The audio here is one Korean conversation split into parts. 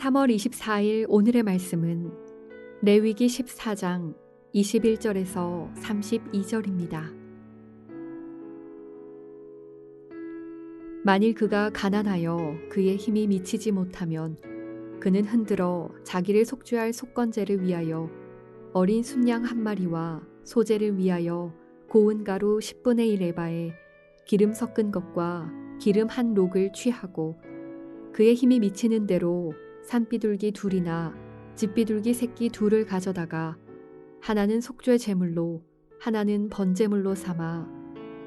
3월 24일 오늘의 말씀은 레위기 14장 21절에서 32절입니다. 만일 그가 가난하여 그의 힘이 미치지 못하면 그는 흔들어 자기를 속죄할 속건제를 위하여 어린 순양 한 마리와 소제를 위하여 고운 가루 10분의 1 에바에 기름 섞은 것과 기름 한 록을 취하고 그의 힘이 미치는 대로 산비둘기 둘이나 집비둘기 새끼 둘을 가져다가 하나는 속죄 제물로 하나는 번제물로 삼아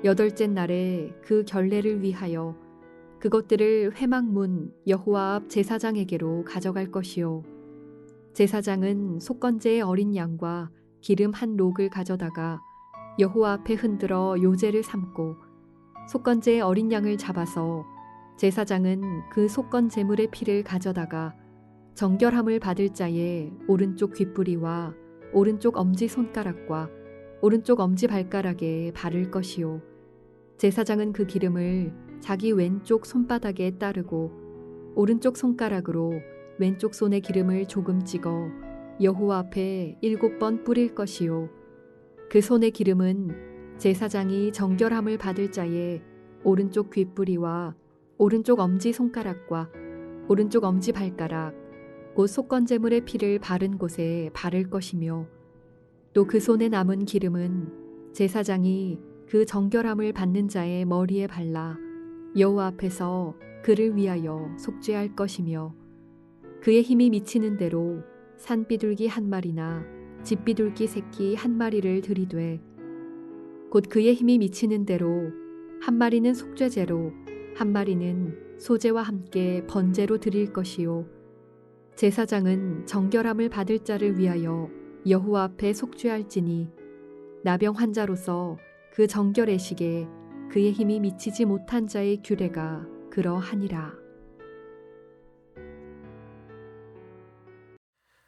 여덟째 날에 그 결례를 위하여 그것들을 회막문 여호와 앞 제사장에게로 가져갈 것이요 제사장은 속건제의 어린 양과 기름 한 록을 가져다가 여호와 앞에 흔들어 요제를 삼고 속건제의 어린 양을 잡아서 제사장은 그 속건 제물의 피를 가져다가 정결함을 받을 자의 오른쪽 귓뿌리와 오른쪽 엄지 손가락과 오른쪽 엄지 발가락에 바를 것이요 제사장은 그 기름을 자기 왼쪽 손바닥에 따르고 오른쪽 손가락으로 왼쪽 손에 기름을 조금 찍어 여호와 앞에 7번 뿌릴 것이요 그 손의 기름은 제사장이 정결함을 받을 자의 오른쪽 귓뿌리와 오른쪽 엄지 손가락과 오른쪽 엄지 발가락 곧 속건제물의 피를 바른 곳에 바를 것이며 또 그 손에 남은 기름은 제사장이 그 정결함을 받는 자의 머리에 발라 여호와 앞에서 그를 위하여 속죄할 것이며 그의 힘이 미치는 대로 산비둘기 한 마리나 집비둘기 새끼 한 마리를 들이되 곧 그의 힘이 미치는 대로 한 마리는 속죄제로 한 마리는 소제와 함께 번제로 드릴 것이요 제사장은 정결함을 받을 자를 위하여 여호와 앞에 속죄할지니 나병 환자로서 그 정결 애식에 그의 힘이 미치지 못한 자의 규례가 그러하니라.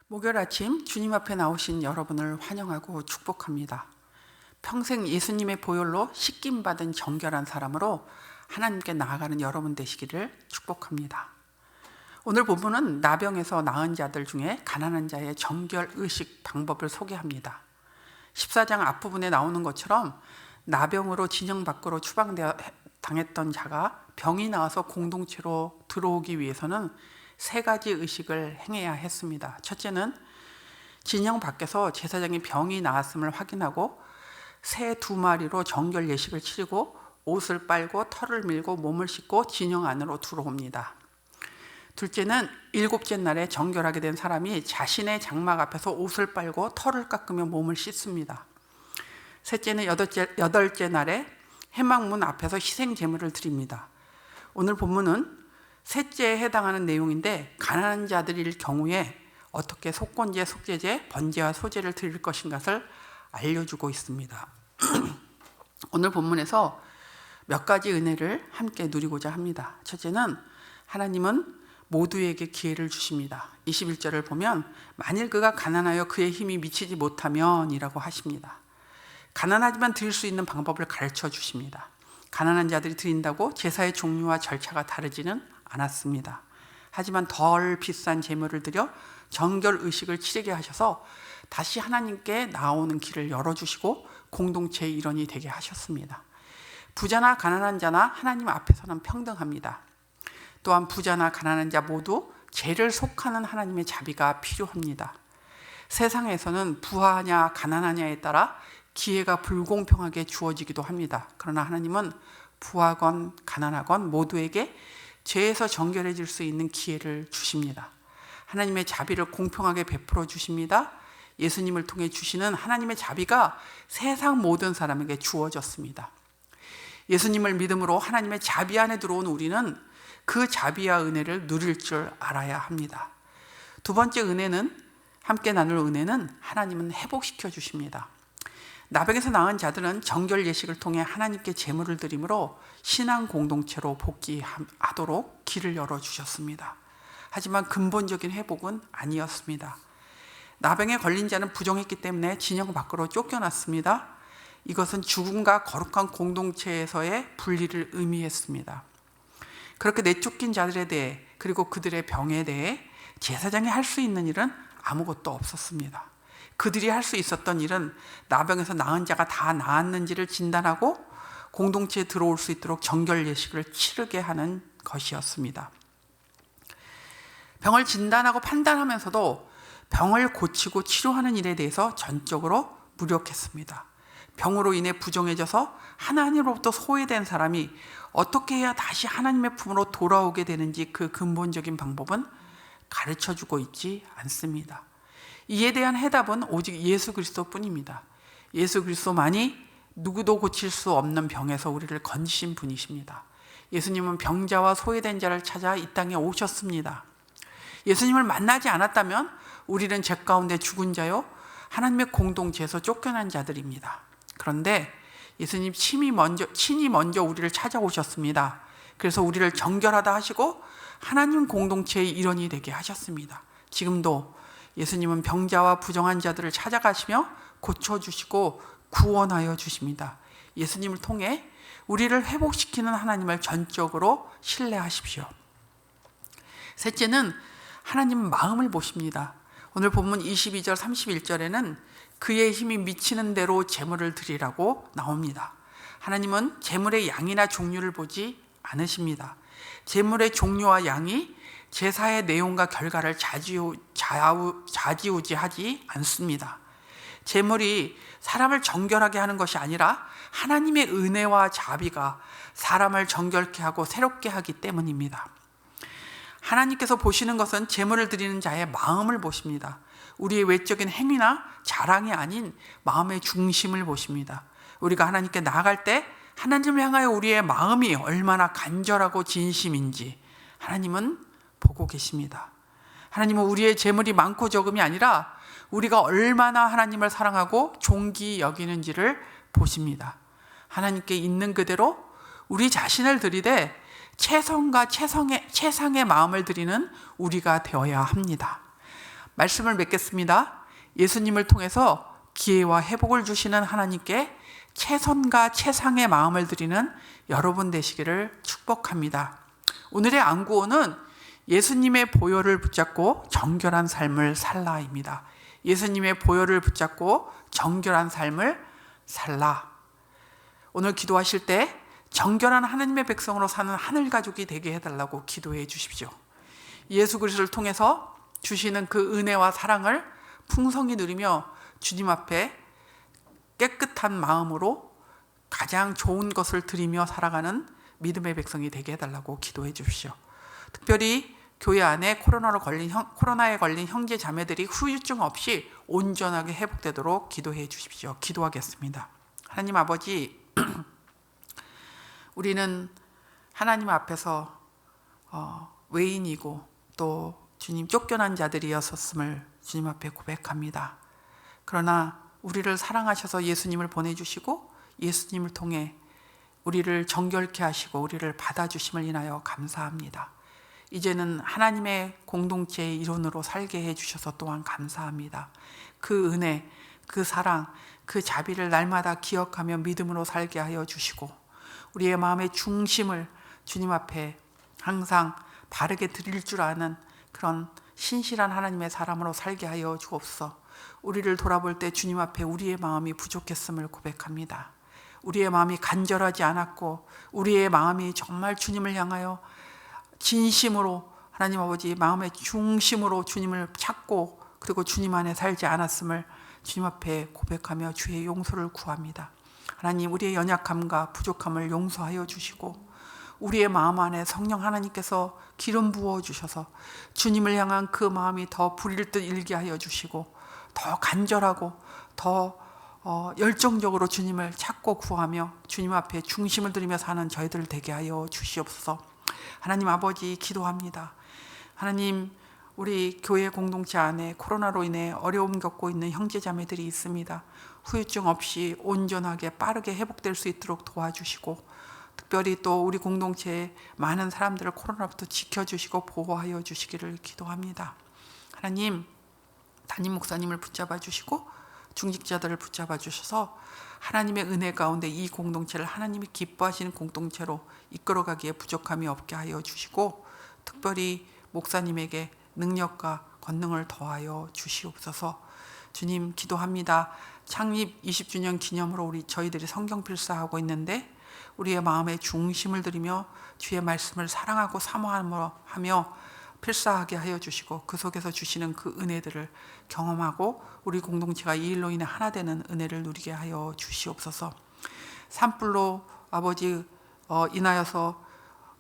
목요일 아침 주님 앞에 나오신 여러분을 환영하고 축복합니다. 평생 예수님의 보혈로 씻김받은 정결한 사람으로 하나님께 나아가는 여러분 되시기를 축복합니다. 오늘 본문은 나병에서 나은 자들 중에 가난한 자의 정결 의식 방법을 소개합니다. 14장 앞부분에 나오는 것처럼 나병으로 진영 밖으로 추방당했던 자가 병이 나와서 공동체로 들어오기 위해서는 3가지 의식을 행해야 했습니다. 첫째는 진영 밖에서 제사장이 병이 나았음을 확인하고 새 2마리로 정결 예식을 치르고 옷을 빨고 털을 밀고 몸을 씻고 진영 안으로 들어옵니다. 둘째는 7째 날에 정결하게 된 사람이 자신의 장막 앞에서 옷을 빨고 털을 깎으며 몸을 씻습니다. 셋째는 8째 날에 회막문 앞에서 희생 제물을 드립니다. 오늘 본문은 셋째에 해당하는 내용인데 가난한 자들일 경우에 어떻게 속건제, 속죄제, 번제와 소제를 드릴 것인가를 알려주고 있습니다. 오늘 본문에서 몇 가지 은혜를 함께 누리고자 합니다. 첫째는 하나님은 모두에게 기회를 주십니다. 21절을 보면 만일 그가 가난하여 그의 힘이 미치지 못하면 이라고 하십니다. 가난하지만 드릴 수 있는 방법을 가르쳐 주십니다. 가난한 자들이 드린다고 제사의 종류와 절차가 다르지는 않았습니다. 하지만 덜 비싼 제물을 드려 정결 의식을 치르게 하셔서 다시 하나님께 나오는 길을 열어주시고 공동체의 일원이 되게 하셨습니다. 부자나 가난한 자나 하나님 앞에서는 평등합니다. 또한 부자나 가난한 자 모두 죄를 속하는 하나님의 자비가 필요합니다. 세상에서는 부하냐 가난하냐에 따라 기회가 불공평하게 주어지기도 합니다. 그러나 하나님은 부하건 가난하건 모두에게 죄에서 정결해질 수 있는 기회를 주십니다. 하나님의 자비를 공평하게 베풀어 주십니다. 예수님을 통해 주시는 하나님의 자비가 세상 모든 사람에게 주어졌습니다. 예수님을 믿음으로 하나님의 자비 안에 들어온 우리는 그 자비와 은혜를 누릴 줄 알아야 합니다. 두 번째 은혜는 함께 나눌 은혜는 하나님은 회복시켜 주십니다. 나병에서 나은 자들은 정결 예식을 통해 하나님께 제물을 드림으로 신앙 공동체로 복귀하도록 길을 열어주셨습니다. 하지만 근본적인 회복은 아니었습니다. 나병에 걸린 자는 부정했기 때문에 진영 밖으로 쫓겨났습니다. 이것은 죽음과 거룩한 공동체에서의 분리를 의미했습니다. 그렇게 내쫓긴 자들에 대해 그리고 그들의 병에 대해 제사장이 할 수 있는 일은 아무것도 없었습니다. 그들이 할 수 있었던 일은 나병에서 나은 자가 다 나았는지를 진단하고 공동체에 들어올 수 있도록 정결 예식을 치르게 하는 것이었습니다. 병을 진단하고 판단하면서도 병을 고치고 치료하는 일에 대해서 전적으로 무력했습니다. 병으로 인해 부정해져서 하나님으로부터 소외된 사람이 어떻게 해야 다시 하나님의 품으로 돌아오게 되는지 그 근본적인 방법은 가르쳐주고 있지 않습니다. 이에 대한 해답은 오직 예수 그리스도뿐입니다. 예수 그리스도만이 누구도 고칠 수 없는 병에서 우리를 건지신 분이십니다. 예수님은 병자와 소외된 자를 찾아 이 땅에 오셨습니다. 예수님을 만나지 않았다면 우리는 죄 가운데 죽은 자요 하나님의 공동체에서 쫓겨난 자들입니다. 그런데 예수님 친히 먼저 우리를 찾아오셨습니다. 그래서 우리를 정결하다 하시고 하나님 공동체의 일원이 되게 하셨습니다. 지금도 예수님은 병자와 부정한 자들을 찾아가시며 고쳐주시고 구원하여 주십니다. 예수님을 통해 우리를 회복시키는 하나님을 전적으로 신뢰하십시오. 셋째는 하나님 마음을 보십니다. 오늘 본문 22절 31절에는 그의 힘이 미치는 대로 제물을 드리라고 나옵니다. 하나님은 제물의 양이나 종류를 보지 않으십니다. 제물의 종류와 양이 제사의 내용과 결과를 좌지우지하지 않습니다. 제물이 사람을 정결하게 하는 것이 아니라 하나님의 은혜와 자비가 사람을 정결케 하고 새롭게 하기 때문입니다. 하나님께서 보시는 것은 제물을 드리는 자의 마음을 보십니다. 우리의 외적인 행위나 자랑이 아닌 마음의 중심을 보십니다. 우리가 하나님께 나아갈 때 하나님을 향하여 우리의 마음이 얼마나 간절하고 진심인지 하나님은 보고 계십니다. 하나님은 우리의 제물이 많고 적음이 아니라 우리가 얼마나 하나님을 사랑하고 존귀 여기는지를 보십니다. 하나님께 있는 그대로 우리 자신을 드리되 최선과 최상의 마음을 드리는 우리가 되어야 합니다. 말씀을 맺겠습니다. 예수님을 통해서 기회와 회복을 주시는 하나님께 최선과 최상의 마음을 드리는 여러분 되시기를 축복합니다. 오늘의 안구호는 예수님의 보혈을 붙잡고 정결한 삶을 살라입니다. 예수님의 보혈을 붙잡고 정결한 삶을 살라. 오늘 기도하실 때 정결한 하나님의 백성으로 사는 하늘 가족이 되게 해달라고 기도해 주십시오. 예수 그리스도를 통해서 주시는 그 은혜와 사랑을 풍성히 누리며 주님 앞에 깨끗한 마음으로 가장 좋은 것을 드리며 살아가는 믿음의 백성이 되게 해달라고 기도해 주십시오. 특별히 교회 안에 코로나에 걸린 형제 자매들이 후유증 없이 온전하게 회복되도록 기도해 주십시오. 기도하겠습니다. 하나님 아버지, 우리는 하나님 앞에서 외인이고 또 주님 쫓겨난 자들이었음을 주님 앞에 고백합니다. 그러나 우리를 사랑하셔서 예수님을 보내주시고 예수님을 통해 우리를 정결케 하시고 우리를 받아주심을 인하여 감사합니다. 이제는 하나님의 공동체의 일원으로 살게 해주셔서 또한 감사합니다. 그 은혜, 그 사랑, 그 자비를 날마다 기억하며 믿음으로 살게 하여 주시고 우리의 마음의 중심을 주님 앞에 항상 바르게 드릴 줄 아는 그런 신실한 하나님의 사람으로 살게 하여 주옵소서. 우리를 돌아볼 때 주님 앞에 우리의 마음이 부족했음을 고백합니다. 우리의 마음이 간절하지 않았고 우리의 마음이 정말 주님을 향하여 진심으로 하나님 아버지 마음의 중심으로 주님을 찾고 그리고 주님 안에 살지 않았음을 주님 앞에 고백하며 주의 용서를 구합니다. 하나님, 우리의 연약함과 부족함을 용서하여 주시고 우리의 마음 안에 성령 하나님께서 기름 부어 주셔서 주님을 향한 그 마음이 더 불일 듯 일게 하여 주시고 더 간절하고 더 열정적으로 주님을 찾고 구하며 주님 앞에 중심을 들이며 사는 저희들 되게 하여 주시옵소서. 하나님 아버지, 기도합니다. 하나님, 우리 교회 공동체 안에 코로나로 인해 어려움 겪고 있는 형제자매들이 있습니다. 후유증 없이 온전하게 빠르게 회복될 수 있도록 도와주시고 특별히 또 우리 공동체에 많은 사람들을 코로나부터 지켜주시고 보호하여 주시기를 기도합니다. 하나님, 담임 목사님을 붙잡아 주시고 중직자들을 붙잡아 주셔서 하나님의 은혜 가운데 이 공동체를 하나님이 기뻐하시는 공동체로 이끌어가기에 부족함이 없게 하여 주시고 특별히 목사님에게 능력과 권능을 더하여 주시옵소서. 주님 기도합니다. 창립 20주년 기념으로 저희들이 성경 필사하고 있는데 우리의 마음에 중심을 들이며 주의 말씀을 사랑하고 사모하며 필사하게 하여 주시고 그 속에서 주시는 그 은혜들을 경험하고 우리 공동체가 이 일로 인해 하나 되는 은혜를 누리게 하여 주시옵소서. 산불로 아버지 인하여서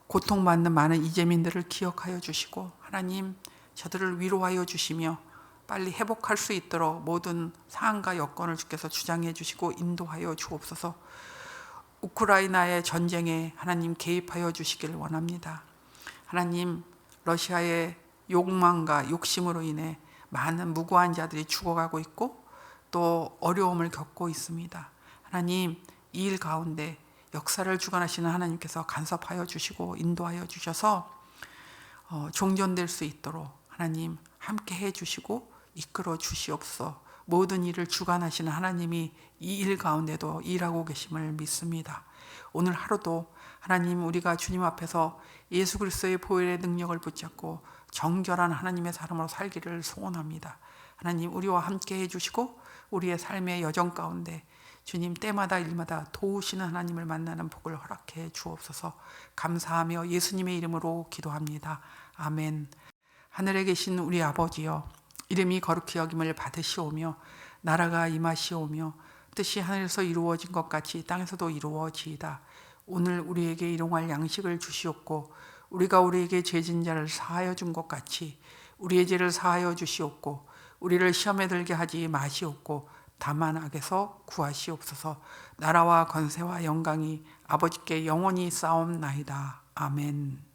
고통받는 많은 이재민들을 기억하여 주시고 하나님 저들을 위로하여 주시며 빨리 회복할 수 있도록 모든 상황과 여건을 주께서 주장해 주시고 인도하여 주옵소서. 우크라이나의 전쟁에 하나님 개입하여 주시기를 원합니다. 하나님 러시아의 욕망과 욕심으로 인해 많은 무고한 자들이 죽어가고 있고 또 어려움을 겪고 있습니다. 하나님 이 일 가운데 역사를 주관하시는 하나님께서 간섭하여 주시고 인도하여 주셔서 종전될 수 있도록 하나님 함께 해 주시고 이끌어 주시옵소서. 모든 일을 주관하시는 하나님이 이 일 가운데도 일하고 계심을 믿습니다. 오늘 하루도 하나님 우리가 주님 앞에서 예수 그리스도의 보혈의 능력을 붙잡고 정결한 하나님의 사람으로 살기를 소원합니다. 하나님 우리와 함께 해주시고 우리의 삶의 여정 가운데 주님 때마다 일마다 도우시는 하나님을 만나는 복을 허락해 주옵소서. 감사하며 예수님의 이름으로 기도합니다. 아멘. 하늘에 계신 우리 아버지여, 이름이 거룩히 여김을 받으시오며 나라가 임하시오며 뜻이 하늘에서 이루어진 것 같이 땅에서도 이루어지이다. 오늘 우리에게 일용할 양식을 주시옵고 우리가 우리에게 죄진 자를 사하여 준 것 같이 우리의 죄를 사하여 주시옵고 우리를 시험에 들게 하지 마시옵고 다만 악에서 구하시옵소서. 나라와 권세와 영광이 아버지께 영원히 싸움나이다. 아멘.